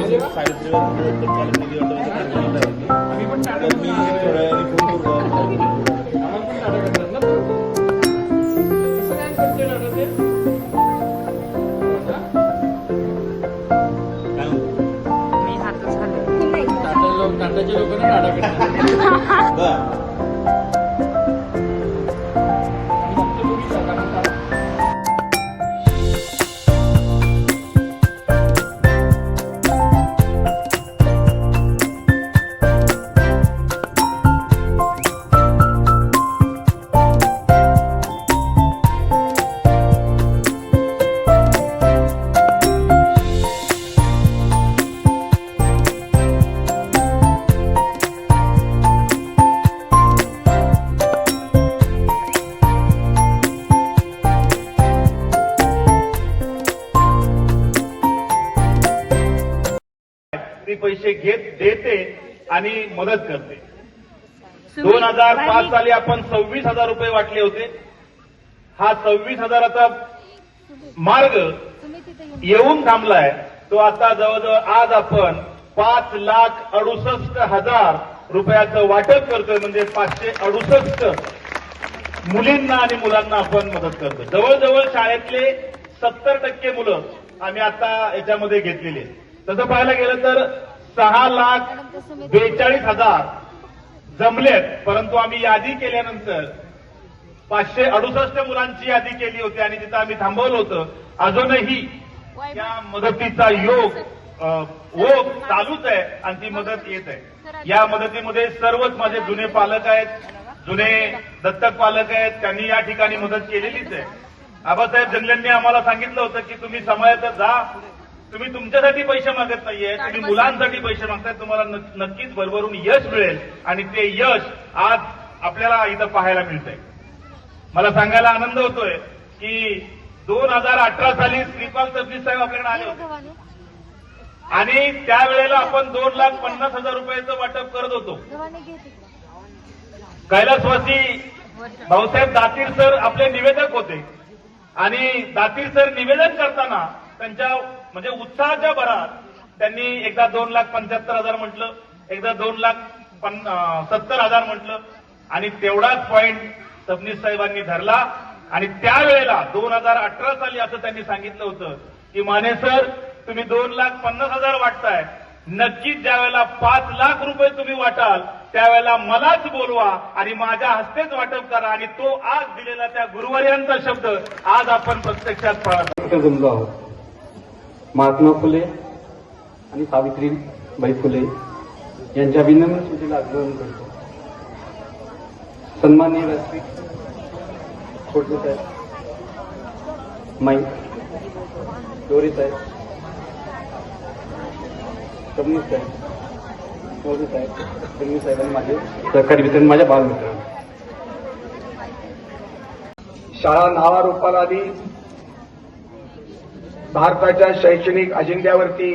टाटाचे लोक ना टाटा करतात. पैसे देते आणि मदत करते. 2005 साली आपण 26,000 रुपये वाटले होते. हा 26,000चा मार्ग येऊन थांबलाय. तो आता जवळजवळ आज आपण 5,68,000 रुपयाचं वाटप करतोय. म्हणजे 568 मुलींना आणि मुलांना आपण मदत करतोय. जवळजवळ शाळेतले 70% मुलं आम्ही आता याच्यामध्ये घेतलेली. तसं पाहायला गेलं तर 6,42,000 जमलेत. परंतु आम्ही यादी केल्यानंतर 568 मुलांची यादी केली होती आणि तिथं आम्ही थांबवलं होतं. अजूनही या मदतीचा ओघ चालूच आहे आणि ती मदत येत आहे. या मदतीमध्ये सर्वच माझे जुने पालक आहेत, जुने दत्तक पालक आहेत. त्यांनी या ठिकाणी मदत केलेलीच आहे. आबासाहेब जंगलेंनी आम्हाला सांगितलं होतं की तुम्ही समाजात जा, तुम्ही तुमच्यासाठी पैसे मागत नाहीये, तुम्ही मुलांसाठी पैसे मागताय. तुम्हाला नक्कीच भरभरून यश मिळेल आणि ते यश आज आपल्याला इथं पाहायला मिळतंय. मला सांगायला आनंद होतोय की 2018 साली श्रीपाल सबनीस साहेब आपल्याकडे आले होते आणि त्यावेळेला आपण 2,50,000 रुपयाचं वाटप करत होतो. कैलासवासी भाऊसाहेब दातीर सर आपले निवेदक होते आणि दातीर सर निवेदन करताना त्यांच्या म्हणजे उत्साहाच्या भरात त्यांनी एकदा 2,75,000 म्हटलं, एकदा 2,70,000 म्हटलं आणि तेवढाच पॉइंट सबनीस साहेबांनी धरला. आणि त्यावेळेला 2018 साली असं त्यांनी सांगितलं होतं की माने सर तुम्ही 2,50,000 वाटताय, नक्कीच ज्यावेळेला 5 लाख रुपये तुम्ही वाटाल त्यावेळेला मलाच बोलवा आणि माझ्या हस्तेच वाटप करा. आणि तो आज दिलेला त्या गुरुवर्यांचा शब्द आज आपण प्रत्यक्षात पाळत जमलो आहोत. महात्मा फुले आणि सावित्रीबाई फुले यांच्या विनम्र स्मृतीला अभिवादन करतो. सन्माननीय व्यासपीठ खोडके साहेब, माई दोरे साहेब, सबनीस साहेब, मोदी साहेब, सबनीस साहेब आणि माझे सहकारी मित्र, माझ्या बालमित्र. शाळा नावारूपाला आली. भारताच्या शैक्षणिक अजेंड्यावरती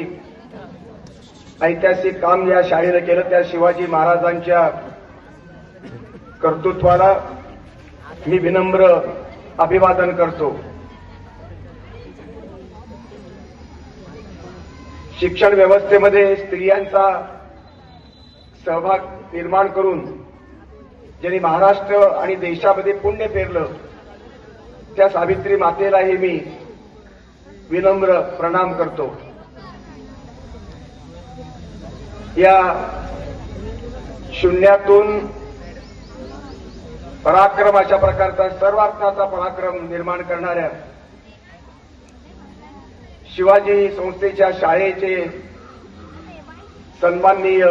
ऐतिहासिक काम या शाळेनं केलं. त्या शिवाजी महाराजांच्या कर्तृत्वाला मी विनम्र अभिवादन करतो. शिक्षण व्यवस्थेमध्ये स्त्रियांचा सहभाग निर्माण करून ज्यांनी महाराष्ट्र आणि देशामध्ये पुण्य पेरलं त्या सावित्री मातेलाही मी विनम्र प्रणाम करतो. या शून्यातून पराक्रम अशा प्रकारचा सर्वार्थाचा पराक्रम निर्माण करणाऱ्या शिवाजी संस्थेच्या शाळेचे सन्माननीय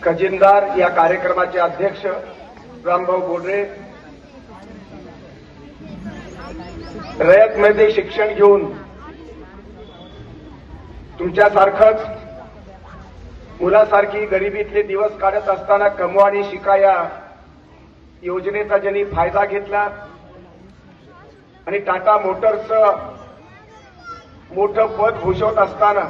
खजिनदार, या कार्यक्रमाचे अध्यक्ष रामभाऊ बोडरे, रयतमध्ये शिक्षण घेऊन तुमच्यासारखंच मुलासारखी गरिबीतले दिवस काढत असताना कमवा आणि शिका या योजनेचा ज्यांनी फायदा घेतला आणि टाटा मोटर्सचं मोठं पद भूषवत असताना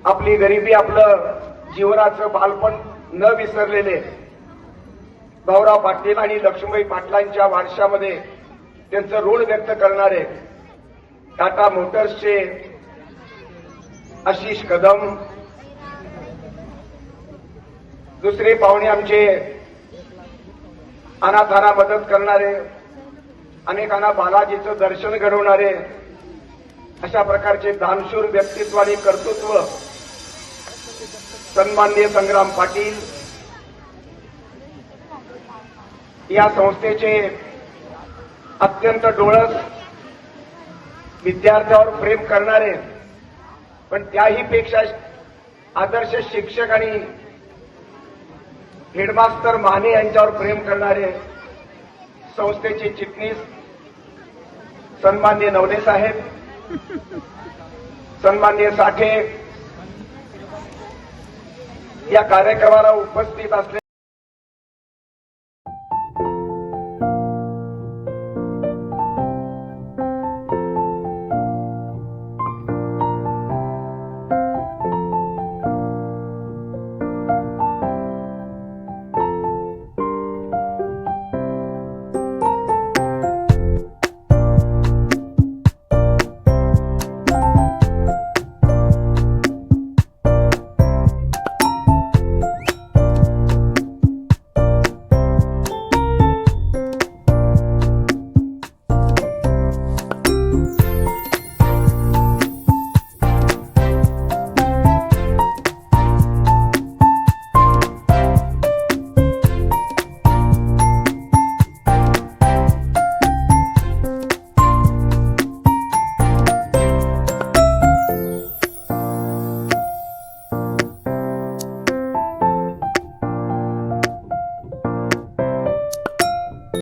आपली गरिबी, आपलं जीवनाचं बालपण न विसरलेले भाऊराव पाटील आणि लक्ष्मीबाई पाटलांच्या वारशामध्ये त्यांचं ऋण व्यक्त करणारे टाटा मोटर्सचे आशिष कदम, दुसरे पाहुणे आमचे अनाथांना मदत करणारे, अनेकांना बालाजीचं दर्शन घडवणारे, अशा प्रकारचे दानशूर व्यक्तित्व आणि कर्तृत्व सन्माननीय संग्राम पाटील, या संस्थेचे अत्यंत डोळस, विद्यार्थ्यावर प्रेम करणारे, पण त्याही पेक्षा आदर्श शिक्षक आणि हेडमास्टर माने यांच्यावर प्रेम करणारे संस्थेचे चिटणीस सन्माननीय नवले साहेब, सन्माननीय साठे, या कार्यक्रमाला उपस्थित असलेले